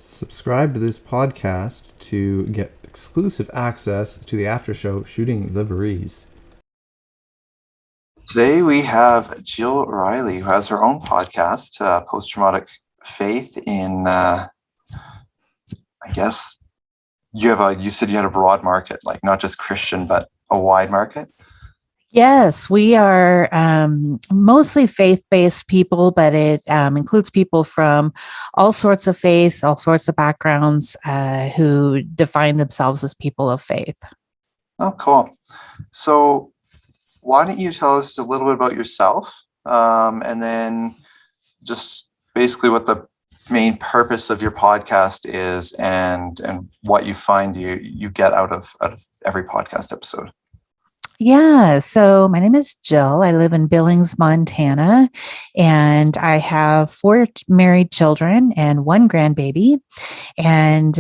Subscribe to this podcast to get exclusive access to the after show Shooting the Breeze. Today we have Jill Riley, who has her own podcast, Post Traumatic Faith. I guess you said you had a broad market, like not just Christian, but a wide market. Yes, we are mostly faith-based people, but it includes people from all sorts of faiths, all sorts of backgrounds who define themselves as people of faith. Oh, cool. So why don't you tell us a little bit about yourself, and then just basically what the main purpose of your podcast is, and what you find you get out of every podcast episode. Yeah, so my name is Jill. I live in Billings, Montana, and I have 4 married children and 1 grandbaby. And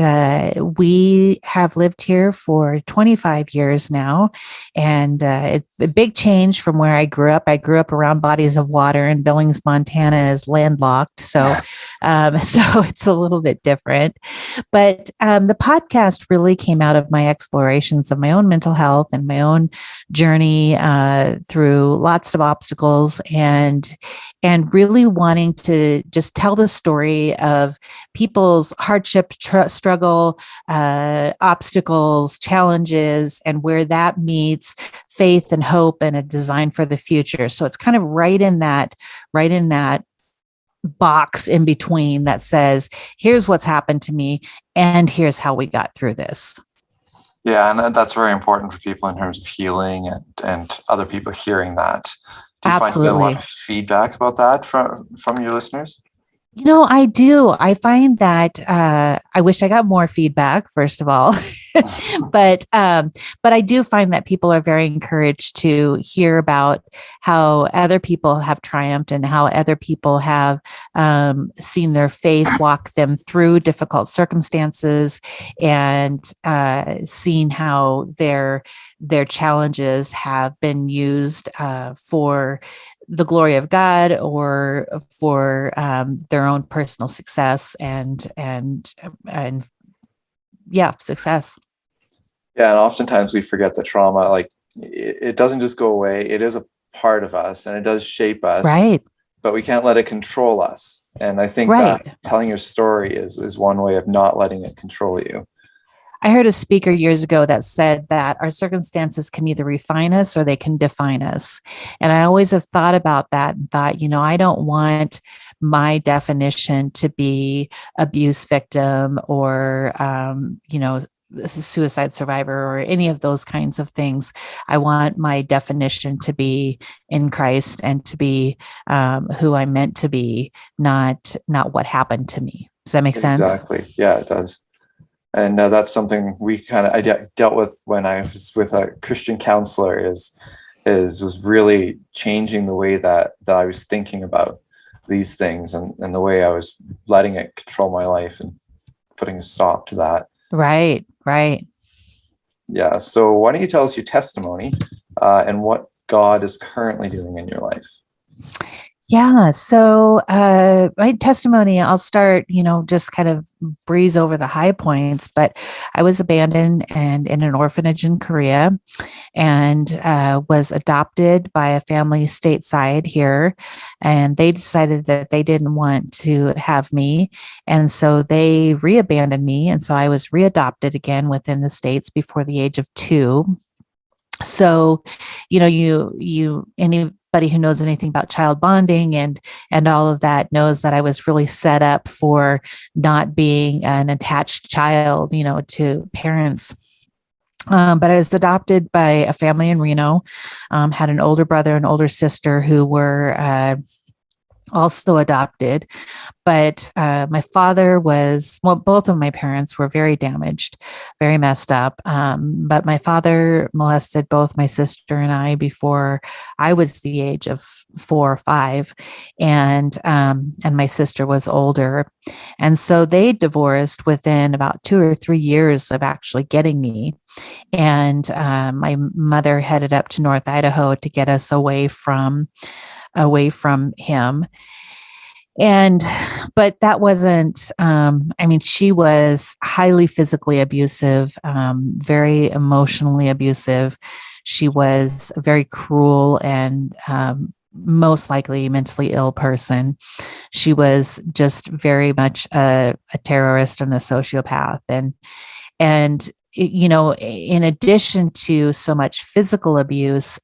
we have lived here for 25 years now. And it's a big change from where I grew up. I grew up around bodies of water, and Billings, Montana is landlocked. So it's a little bit different. But the podcast really came out of my explorations of my own mental health and my own journey through lots of obstacles, and really wanting to just tell the story of people's hardship, struggle, obstacles, challenges, and where that meets faith and hope and a design for the future. So it's kind of right in that box in between that says, here's what's happened to me, and here's how we got through this. Yeah, and that's very important for people in terms of healing and other people hearing that. Do you Absolutely. find a lot of feedback about that from your listeners? You know, I do. I find that I wish I got more feedback, first of all, but I do find that people are very encouraged to hear about how other people have triumphed and how other people have seen their faith walk them through difficult circumstances, and seen how their challenges have been used for the glory of God, or for their own personal success and success. Yeah, and oftentimes we forget that trauma, like it doesn't just go away. It is a part of us, and it does shape us. Right. But we can't let it control us. And I think that telling your story is one way of not letting it control you. I heard a speaker years ago that said that our circumstances can either refine us or they can define us. And I always have thought about that and thought, I don't want my definition to be abuse victim or, suicide survivor or any of those kinds of things. I want my definition to be in Christ and to be who I'm meant to be, not what happened to me. Does that make sense? Exactly. Yeah, it does. And that's something I dealt with when I was with a Christian counselor, was really changing the way that I was thinking about these things, and the way I was letting it control my life and putting a stop to that. Right. Yeah. So why don't you tell us your testimony and what God is currently doing in your life? Yeah. So my testimony, I'll start, just kind of breeze over the high points, but I was abandoned and in an orphanage in Korea, and was adopted by a family stateside here. And they decided that they didn't want to have me. And so they re-abandoned me. And so I was readopted again within the States before the age of 2. So, anybody who knows anything about child bonding and all of that knows that I was really set up for not being an attached child, to parents. But I was adopted by a family in Reno, had an older brother and older sister who were also adopted. But my father both of my parents were very damaged, very messed up. But my father molested both my sister and I before I was the age of 4 or 5. And my sister was older. And so they divorced within about 2 or 3 years of actually getting me. And my mother headed up to North Idaho to get us away from him. And, but that wasn't, I mean, she was highly physically abusive, very emotionally abusive. She was a very cruel and, most likely mentally ill person. She was just very much a terrorist and a sociopath. And, you know, in addition to so much physical abuse,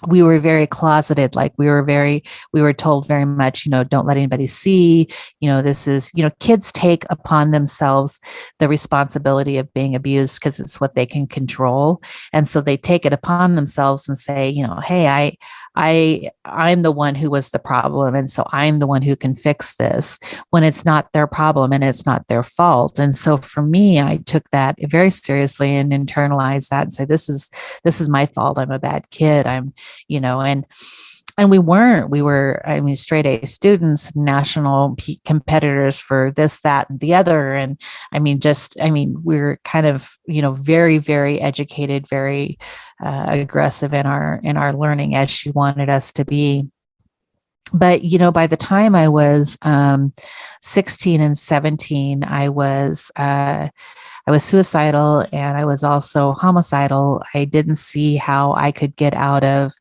we were very closeted. Like we were told very much, you know, don't let anybody see, you know, this is, you know, kids take upon themselves the responsibility of being abused because it's what they can control. And so they take it upon themselves and say, you know, hey, I'm the one who was the problem. And so I'm the one who can fix this, when it's not their problem and it's not their fault. And so for me, I took that very seriously and internalized that and say, this is my fault. I'm a bad kid. I'm, you know, and we were, I mean, straight A students, national competitors for this, that, and the other. And I mean, we're kind of, you know, very, very educated, very aggressive in our learning, as she wanted us to be. But, you know, by the time I was 16 and 17, I was suicidal and I was also homicidal. I didn't see how I could get out of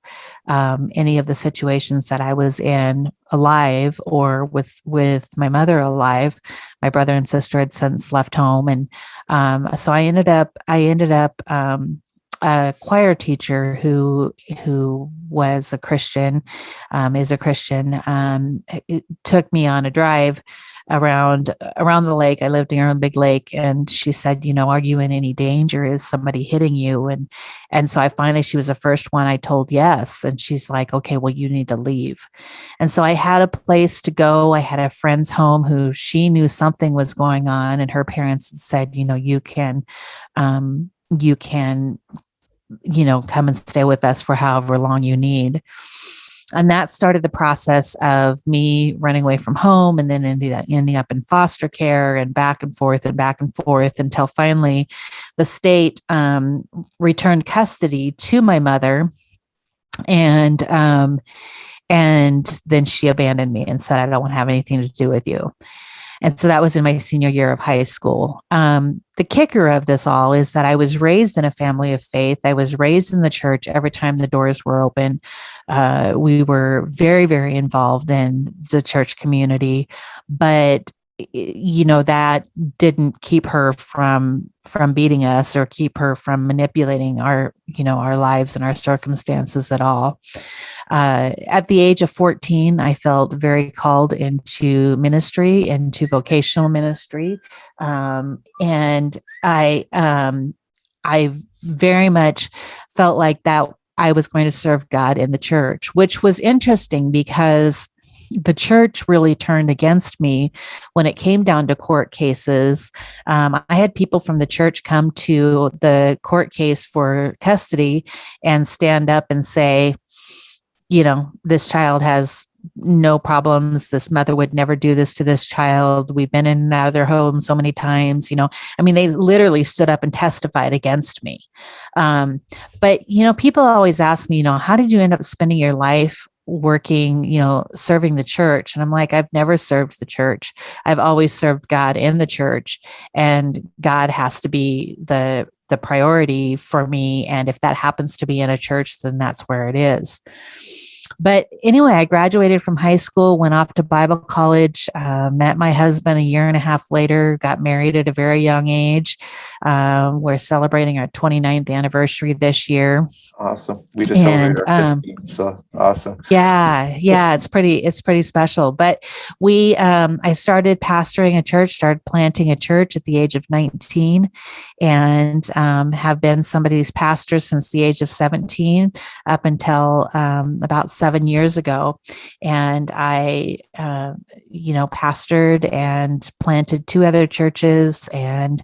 any of the situations that I was in alive, or with my mother alive. My brother and sister had since left home, and so I ended up a choir teacher who was a Christian, is a Christian. It took me on a drive around the lake. I lived near a big lake, and she said, you know, are you in any danger? Is somebody hitting you? And so she was the first one I told yes. And she's like, okay, well, you need to leave. And so I had a place to go. I had a friend's home who she knew something was going on, and her parents said, you know, you can, you know, come and stay with us for however long you need. And that started the process of me running away from home, and then ending up in foster care, and back and forth until finally the state returned custody to my mother. And then she abandoned me and said, I don't want to have anything to do with you. And so that was in my senior year of high school. The kicker of this all is that I was raised in a family of faith. I was raised in the church every time the doors were open. We were very, very involved in the church community, but you know, that didn't keep her from beating us or keep her from manipulating our lives and our circumstances at all. At the age of 14, I felt very called into ministry, into vocational ministry. And I very much felt like that I was going to serve God in the church, which was interesting because the church really turned against me when it came down to court cases. I had people from the church come to the court case for custody and stand up and say, you know, this child has no problems. This mother would never do this to this child. We've been in and out of their home so many times, you know. I mean, they literally stood up and testified against me. But, you know, people always ask me, you know, how did you end up spending your life working, you know, serving the church? And I'm like, I've never served the church. I've always served God in the church, and God has to be the priority for me. And if that happens to be in a church, then that's where it is. But anyway, I graduated from high school, went off to Bible college, met my husband a year and a half later, got married at a very young age. We're celebrating our 29th anniversary this year. Awesome. We just celebrated our 15th, so awesome. Yeah, it's pretty special. But I started pastoring a church, started planting a church at the age of 19, and have been somebody's pastor since the age of 17 up until about 7 years ago. And I, pastored and planted 2 other churches, and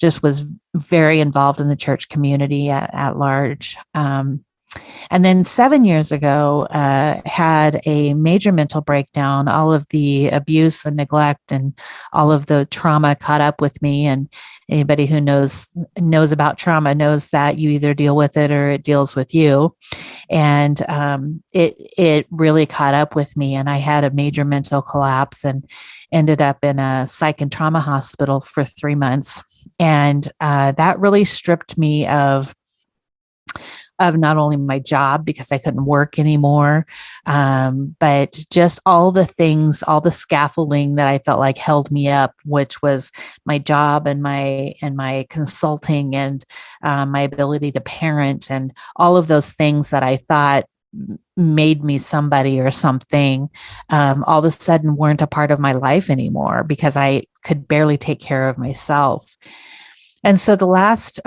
just was very involved in the church community at large. And then 7 years ago, had a major mental breakdown. All of the abuse and neglect and all of the trauma caught up with me. And anybody who knows about trauma knows that you either deal with it or it deals with you. And it really caught up with me. And I had a major mental collapse and ended up in a psych and trauma hospital for 3 months. And that really stripped me of not only my job because I couldn't work anymore, but just all the things, all the scaffolding that I felt like held me up, which was my job and my consulting and my ability to parent and all of those things that I thought made me somebody or something, all of a sudden weren't a part of my life anymore because I could barely take care of myself. And so the last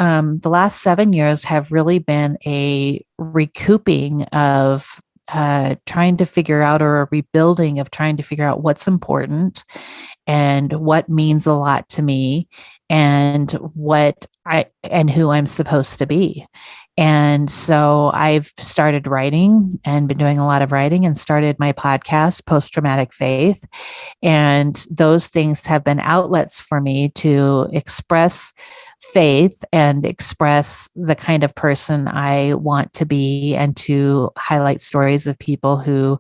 7 years have really been a recouping of trying to figure out, or a rebuilding of trying to figure out what's important and what means a lot to me, and what I and who I'm supposed to be. And so I've started writing and been doing a lot of writing, and started my podcast, Post Traumatic Faith. And those things have been outlets for me to express faith and express the kind of person I want to be, and to highlight stories of people who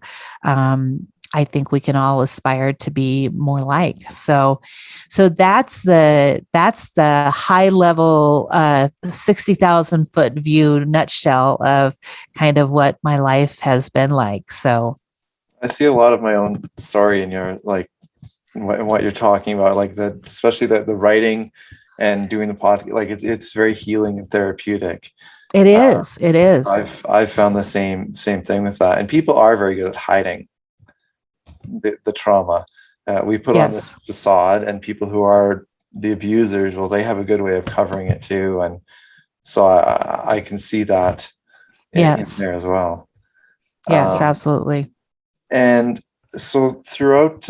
I think we can all aspire to be more like. So that's the high level 60,000 foot view nutshell of kind of what my life has been like. So I see a lot of my own story in your like in what you're talking about, like especially the writing and doing the podcast. Like it's very healing and therapeutic. it Uh, is, it is. I've found the same thing with that, and people are very good at hiding the trauma. We put on this Yes, facade, and people who are the abusers, well, they have a good way of covering it too, and so I can see that in yes, there as well. yes, Um, absolutely. and so throughout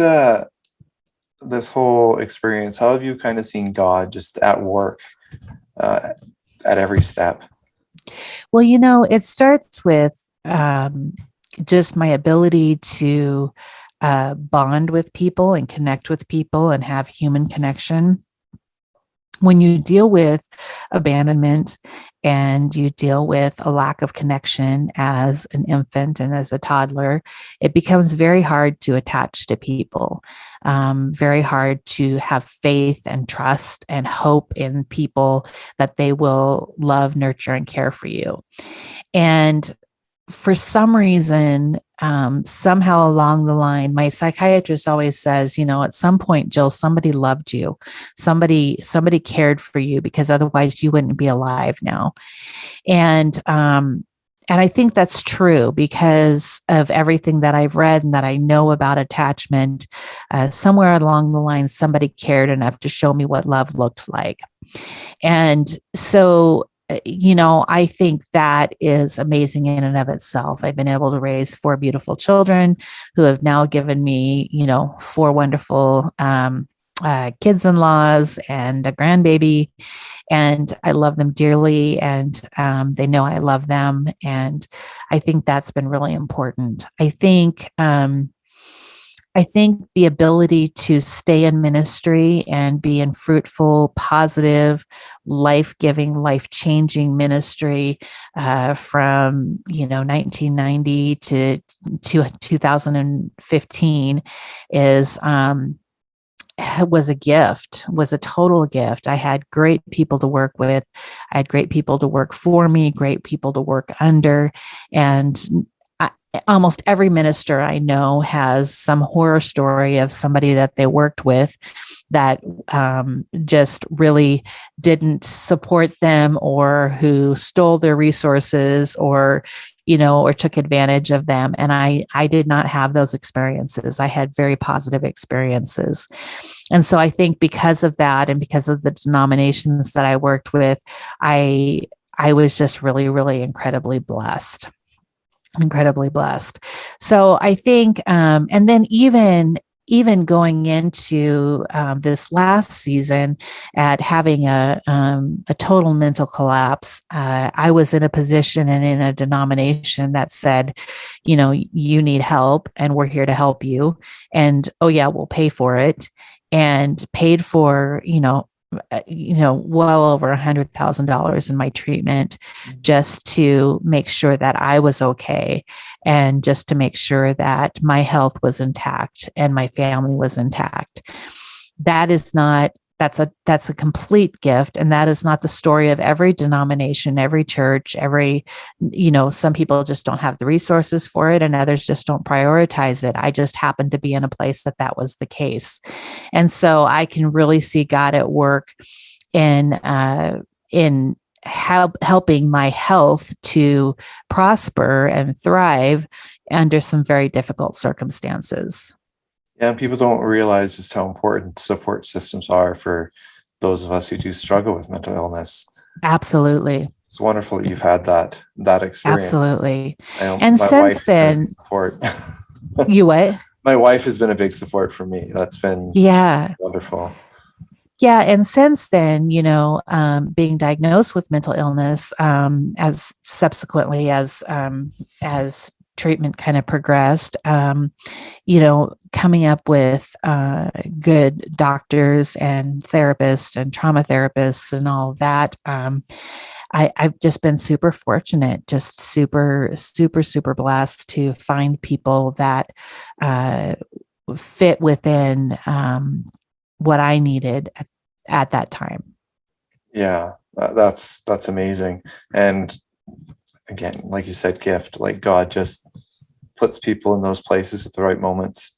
this whole experience, how have you kind of seen God just at work uh, at every step? Well, it starts with just my ability to bond with people and connect with people and have human connection. When you deal with abandonment and you deal with a lack of connection as an infant and as a toddler, it becomes very hard to attach to people, very hard to have faith and trust and hope in people that they will love, nurture, and care for you. And for some reason, somehow along the line, my psychiatrist always says, at some point, Jill, somebody loved you, somebody cared for you, because otherwise you wouldn't be alive now. And I think that's true because of everything that I've read and that I know about attachment. Somewhere along the line, somebody cared enough to show me what love looked like. And so, I think that is amazing in and of itself. I've been able to raise four beautiful children who have now given me, four wonderful kids in laws and a grandbaby. And I love them dearly. And they know I love them. And I think that's been really important. I think the ability to stay in ministry and be in fruitful, positive, life-giving, life-changing ministry from 1990 to 2015 is was a gift, was a total gift. I had great people to work with. I had great people to work for me, great people to work under, and almost every minister I know has some horror story of somebody that they worked with that just really didn't support them, or who stole their resources, or took advantage of them. And I did not have those experiences. I had very positive experiences. And so I think because of that, and because of the denominations that I worked with, I I was just really, really incredibly blessed. So I think, and then even even going into this last season at having a total mental collapse, I was in a position and in a denomination that said, you need help and we're here to help you. And oh yeah, we'll pay for it, and paid for, well over $100,000 in my treatment just to make sure that I was okay, and just to make sure that my health was intact and my family was intact. That's a complete gift, and that is not the story of every denomination, every church, some people just don't have the resources for it and others just don't prioritize it. I just happened to be in a place that was the case. And so I can really see God at work in helping my health to prosper and thrive under some very difficult circumstances. Yeah, and people don't realize just how important support systems are for those of us who do struggle with mental illness. Absolutely. It's wonderful that you've had that experience. Absolutely. And since then, support. You what? My wife has been a big support for me. That's been wonderful. Yeah. And since then, being diagnosed with mental illness, as subsequently as treatment kind of progressed, coming up with good doctors and therapists and trauma therapists and all of that, I've just been super fortunate, just super, super, super blessed to find people that fit within what I needed at that time. Yeah, that's amazing. And again, like you said, gift, like God just puts people in those places at the right moments.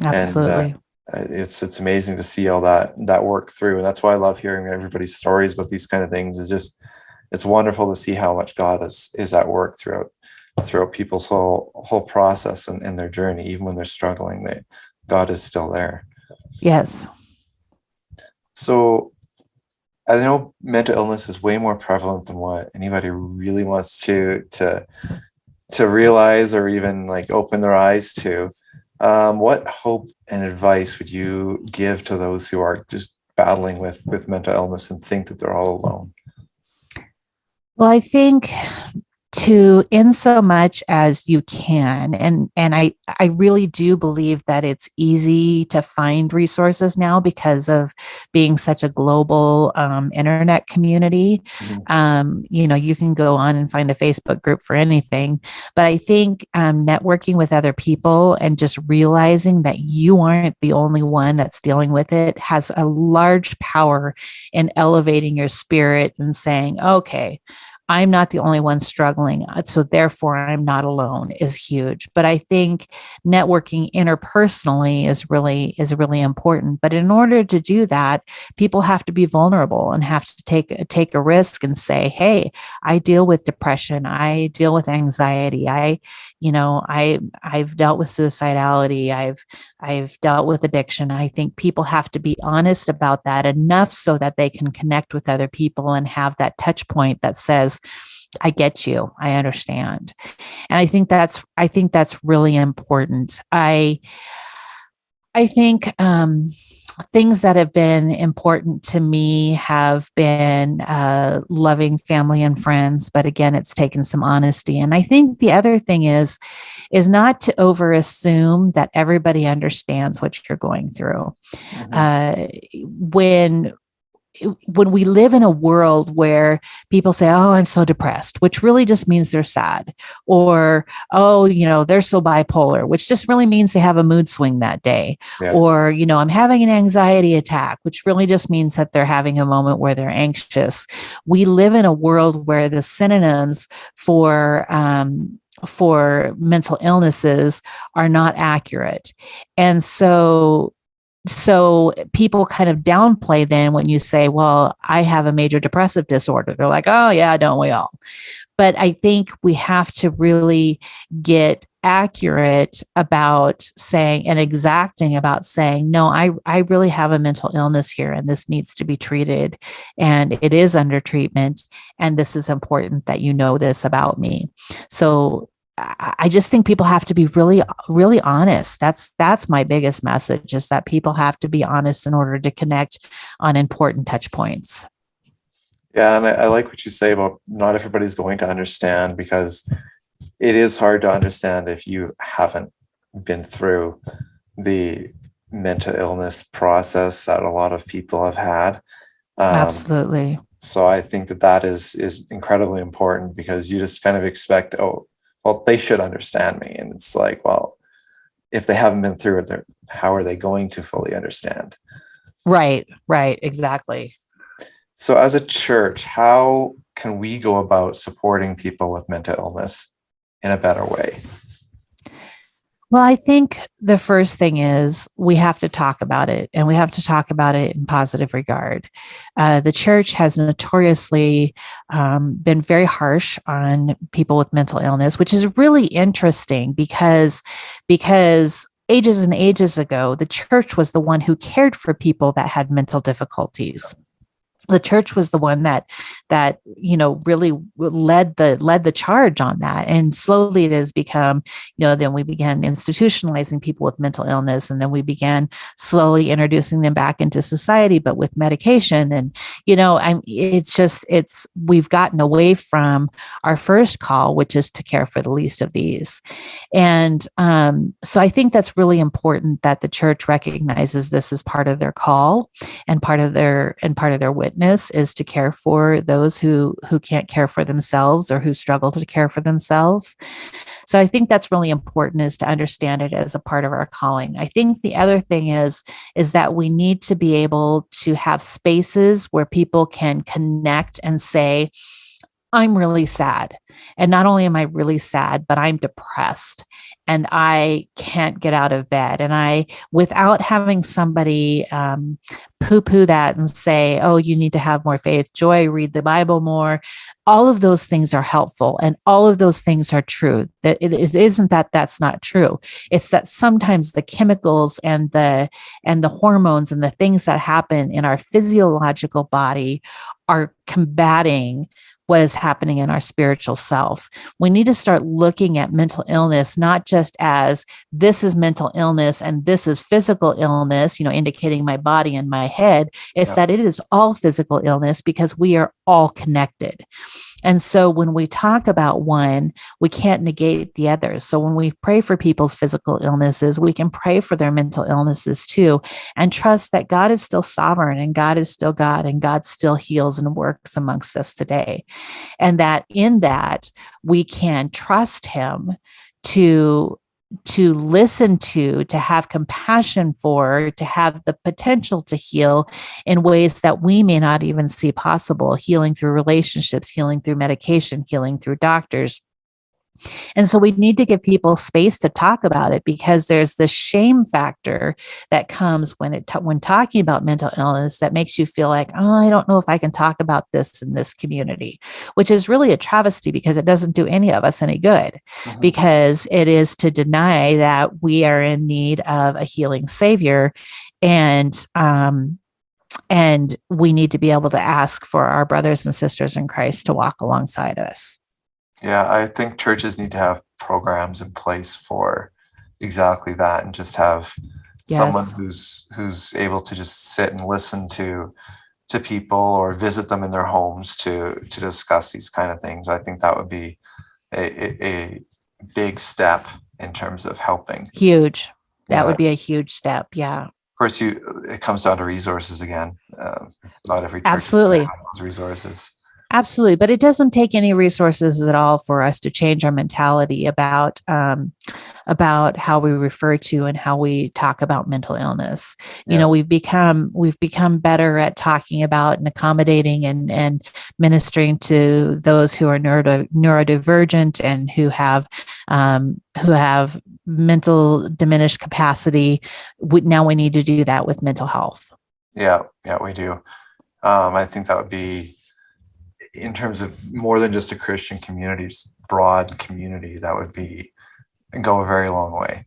Absolutely. And it's amazing to see all that work through. And that's why I love hearing everybody's stories about these kind of things. It's wonderful to see how much God is at work throughout people's whole process and their journey. Even when they're struggling, God is still there. Yes. So I know mental illness is way more prevalent than what anybody really wants to realize or even like open their eyes to. What hope and advice would you give to those who are just battling with mental illness and think that they're all alone? Well, I think to, in so much as you can, and I really do believe that it's easy to find resources now because of being such a global internet community. Mm-hmm. You can go on and find a Facebook group for anything, but I think networking with other people and just realizing that you aren't the only one that's dealing with it has a large power in elevating your spirit and saying, okay, I'm not the only one struggling, so therefore I'm not alone, is huge. But I think networking interpersonally is really important. But in order to do that, people have to be vulnerable and have to take a risk and say, hey, I deal with depression, I deal with anxiety, I've dealt with suicidality, I've dealt with addiction. I think people have to be honest about that enough so that they can connect with other people and have that touch point that says, I get you, I understand. And I think that's really important. I think things that have been important to me have been loving family and friends, but again, it's taken some honesty. And I think the other thing is not to over assume that everybody understands what you're going through. Mm-hmm. When we live in a world where people say, oh, I'm so depressed, which really just means they're sad, or, oh, they're so bipolar, which just really means they have a mood swing that day. Yeah. Or, I'm having an anxiety attack, which really just means that they're having a moment where they're anxious. We live in a world where the synonyms for mental illnesses are not accurate. And so people kind of downplay then when you say, well, I have a major depressive disorder. They're like, oh yeah, don't we all? But I think we have to really get accurate about saying and exacting about saying, no, I really have a mental illness here and this needs to be treated and it is under treatment. And this is important that you know this about me. So I just think people have to be really, really honest. That's my biggest message, is that people have to be honest in order to connect on important touch points. Yeah, and I like what you say about not everybody's going to understand, because it is hard to understand if you haven't been through the mental illness process that a lot of people have had. Absolutely. So I think that is incredibly important, because you just kind of expect, oh, well, they should understand me, and it's like, well, if they haven't been through it, how are they going to fully understand? Right, right, exactly. So as a church, how can we go about supporting people with mental illness in a better way? Well, I think the first thing is we have to talk about it, and we have to talk about it in positive regard. The church has notoriously been very harsh on people with mental illness, which is really interesting because ages and ages ago, the church was the one who cared for people that had mental difficulties. The church was the one that really led the charge on that, and slowly it has become, then we began institutionalizing people with mental illness, and then we began slowly introducing them back into society, but with medication. And it's we've gotten away from our first call, which is to care for the least of these. And so I think that's really important, that the church recognizes this as part of their call, and part of their witness is to care for those who can't care for themselves, or who struggle to care for themselves. So I think that's really important, is to understand it as a part of our calling. I think the other thing is that we need to be able to have spaces where people can connect and say, I'm really sad. And not only am I really sad, but I'm depressed and I can't get out of bed. And without having somebody poo poo that and say, oh, you need to have more faith, joy, read the Bible more. All of those things are helpful, and all of those things are true. That it isn't that that's not true. It's that sometimes the chemicals and the hormones and the things that happen in our physiological body are combating what is happening in our spiritual self. We need to start looking at mental illness not just as this is mental illness and this is physical illness, indicating my body and my head. It's that it is all physical illness, because we are all connected. And so when we talk about one, we can't negate the others. So when we pray for people's physical illnesses, we can pray for their mental illnesses too, and trust that God is still sovereign, and God is still God, and God still heals and works amongst us today. And that in that we can trust him to listen to have compassion for, to have the potential to heal in ways that we may not even see possible, healing through relationships, healing through medication, healing through doctors. And so we need to give people space to talk about it, because there's the shame factor that comes when talking about mental illness, that makes you feel like, oh, I don't know if I can talk about this in this community, which is really a travesty, because it doesn't do any of us any good, because it is to deny that we are in need of a healing savior. And we need to be able to ask for our brothers and sisters in Christ to walk alongside us. Yeah, I think churches need to have programs in place for exactly that, and just have someone who's able to just sit and listen to people, or visit them in their homes to discuss these kind of things. I think that would be a big step in terms of helping. Huge. That would be a huge step. Yeah. Of course, it comes down to resources again. Not every church Absolutely has those resources. Absolutely. But it doesn't take any resources at all for us to change our mentality about how we refer to and how we talk about mental illness. We've become better at talking about and accommodating and ministering to those who are neurodivergent and who have mental diminished capacity. Now we need to do that with mental health. Yeah, we do. I think that would be, in terms of more than just a Christian community, just broad community, that would go a very long way.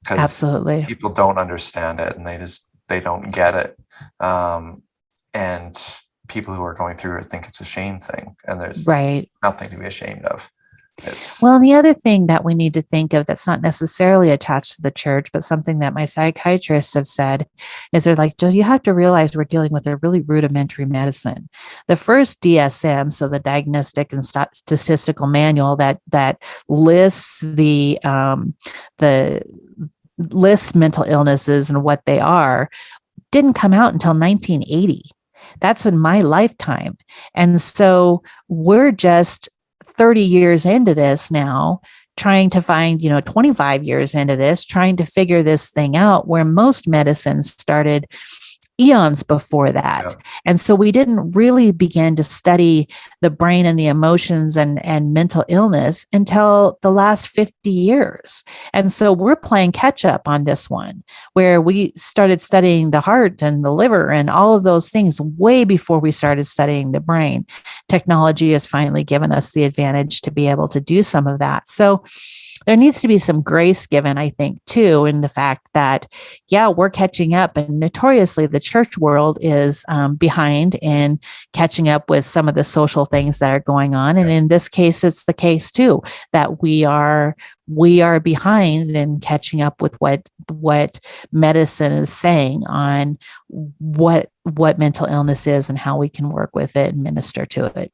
Because absolutely, people don't understand it, and they don't get it. And people who are going through it think it's a shame thing, and there's nothing to be ashamed of. It's Well, and the other thing that we need to think of that's not necessarily attached to the church, but something that my psychiatrists have said is they're like, Jill, you have to realize we're dealing with a really rudimentary medicine. The first DSM, so the Diagnostic and Statistical Manual that lists the lists mental illnesses and what they are, didn't come out until 1980. That's in my lifetime. And so we're just 30 years into this now, trying to find, 25 years into this, trying to figure this thing out, where most medicines started eons before that. yeah. And so we didn't really begin to study the brain and the emotions and mental illness until the last 50 years. And so we're playing catch up on this one, where we started studying the heart and the liver and all of those things way before we started studying the brain. Technology has finally given us the advantage to be able to do some of that. So there needs to be some grace given, I think, too, in the fact that, yeah, we're catching up. And notoriously, the church world is behind in catching up with some of the social things that are going on. And in this case, it's the case, too, that we are behind in catching up with what medicine is saying on what mental illness is and how we can work with it and minister to it.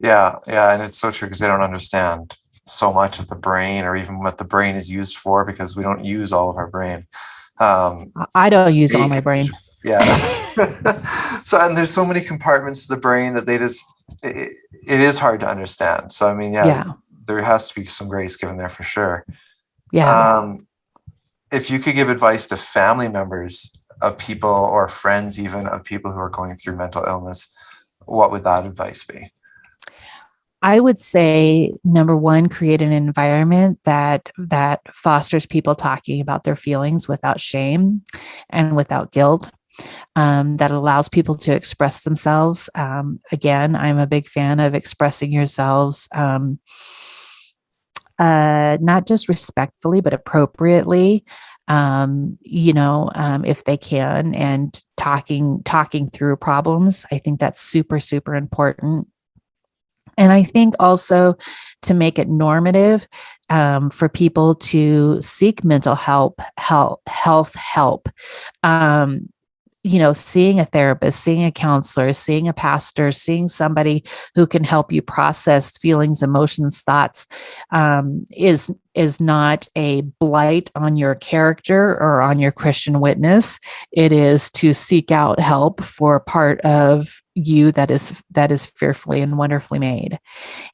Yeah, and it's so true because they don't understand so much of the brain, or even what the brain is used for, because we don't use all of our brain. I don't use all my brain. Yeah. So, and there's so many compartments to the brain that it is hard to understand. So, I mean, Yeah. there has to be some grace given there for sure. Yeah. If you could give advice to family members of people, or friends even of people who are going through mental illness, what would that advice be? I would say, number one, create an environment that fosters people talking about their feelings without shame and without guilt. That allows people to express themselves. Again, I'm a big fan of expressing yourselves, not just respectfully, but appropriately. If they can, and talking through problems. I think that's super, super important. And I think also to make it normative, for people to seek mental health help. Seeing a therapist, seeing a counselor, seeing a pastor, seeing somebody who can help you process feelings, emotions, thoughts, is not a blight on your character or on your Christian witness. It is to seek out help for a part of you that is fearfully and wonderfully made.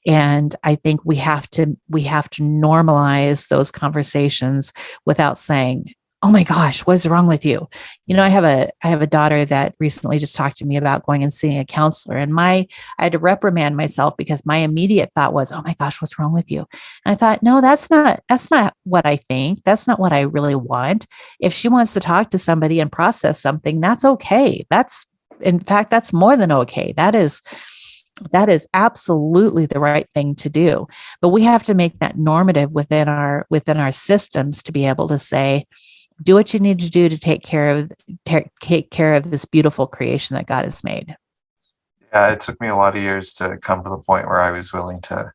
And I think we have to normalize those conversations without saying, "Oh my gosh, what is wrong with you?" I have a daughter that recently just talked to me about going and seeing a counselor, and I had to reprimand myself because my immediate thought was, "Oh my gosh, what's wrong with you?" And I thought, no, that's not what I think. That's not what I really want. If she wants to talk to somebody and process something, that's okay. In fact, that's more than okay. That is absolutely the right thing to do. But we have to make that normative within our systems to be able to say, do what you need to do to take care of this beautiful creation that God has made. Yeah, it took me a lot of years to come to the point where I was willing to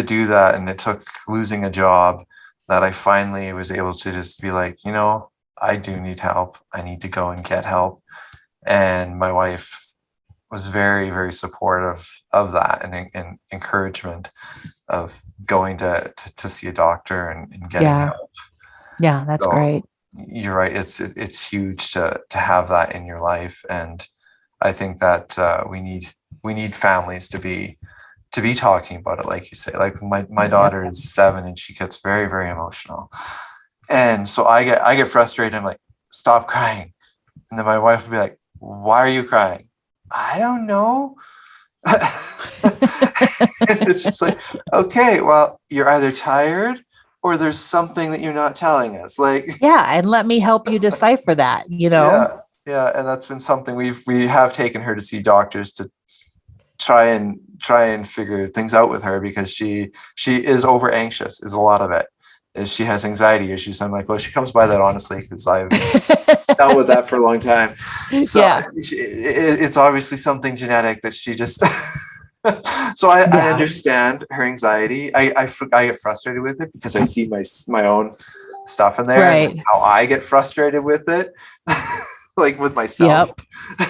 do that, and it took losing a job that I finally was able to just be like, I do need help. I need to go and get help. And my wife was very, very supportive of that, and encouragement of going to see a doctor and getting help. Yeah, that's great. You're right. It's huge to have that in your life, and I think that we need families to be talking about it, like you say. Like my daughter is 7, and she gets very, very emotional, and so I get frustrated. I'm like, "Stop crying," and then my wife would be like, "Why are you crying?" "I don't know." It's just like, okay, well, you're either tired or there's something that you're not telling us. Like, yeah, and let me help you decipher that. yeah, and that's been something we have taken her to see doctors to try and figure things out with her, because she is over anxious, is a lot of it. Is she has anxiety issues. I'm like, well, she comes by that honestly, because I've dealt with that for a long time. So Yeah. it's obviously something genetic that she just So I Yeah. understand her anxiety. I get frustrated with it because I see my own stuff in there and like Right. how I get frustrated with it, like with myself. Yep.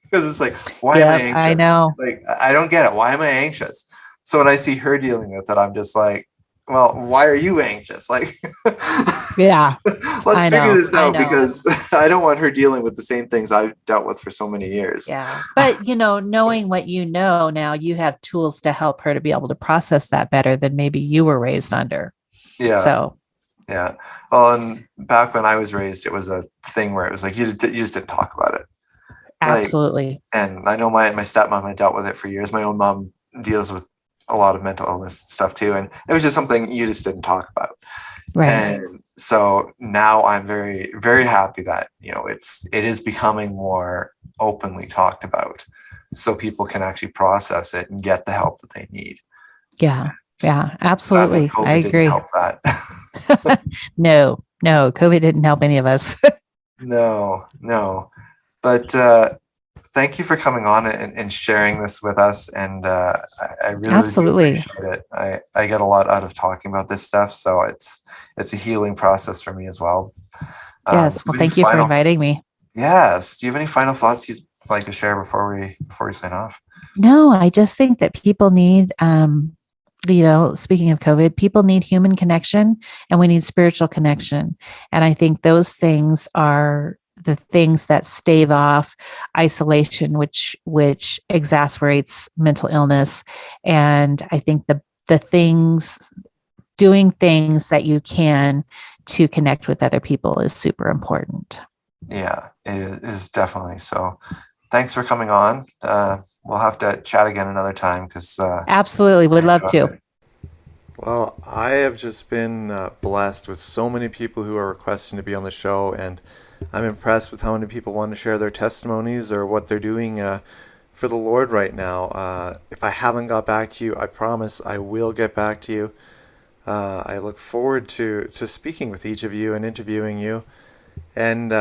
Because it's like, why am I Yep. I anxious? know. Like, I don't get it. Why am I anxious? So when I see her dealing with it, I'm just like, well, why are you anxious? Like, Yeah. let's I figure know. this I out know. because I don't want her dealing with the same things I've dealt with for so many years. Yeah. But, knowing what you know now, you have tools to help her to be able to process that better than maybe you were raised under. Yeah. So, Yeah. Well, and back when I was raised, it was a thing where it was like you just didn't talk about it. Like, absolutely. and I know my stepmom had dealt with it for years. My own mom deals with a lot of mental illness stuff too, and it was just something you just didn't talk about. Right. And so now I'm very, very happy that it is becoming more openly talked about, so people can actually process it and get the help that they need. Yeah. Yeah. Sadly, Absolutely. I COVID didn't agree. help that. No, no, COVID didn't help any of us. No, no. But thank you for coming on and sharing this with us. And I really do Absolutely. appreciate it. I get a lot out of talking about this stuff. So it's a healing process for me as well. Do Yes. you Well, have any thank you for final, inviting me. yes. Do you have any final thoughts you'd like to share before we sign off? No, I just think that people need, speaking of COVID, people need human connection and we need spiritual connection. And I think those things are the things that stave off isolation, which exasperates mental illness. And I think the things doing things that you can to connect with other people is super important. Yeah, it is definitely so. Thanks for coming on. We'll have to chat again another time because Absolutely. I Would love enjoyed to. it. Well, I have just been blessed with so many people who are requesting to be on the show, and I'm impressed with how many people want to share their testimonies or what they're doing for the Lord right now. If I haven't got back to you, I promise I will get back to you. I look forward to speaking with each of you and interviewing you, and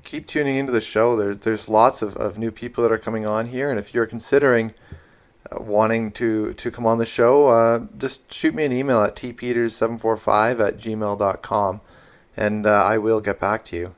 keep tuning into the show. There's lots of new people that are coming on here, and if you're considering wanting to come on the show, just shoot me an email at tpeters745 at gmail.com, and I will get back to you.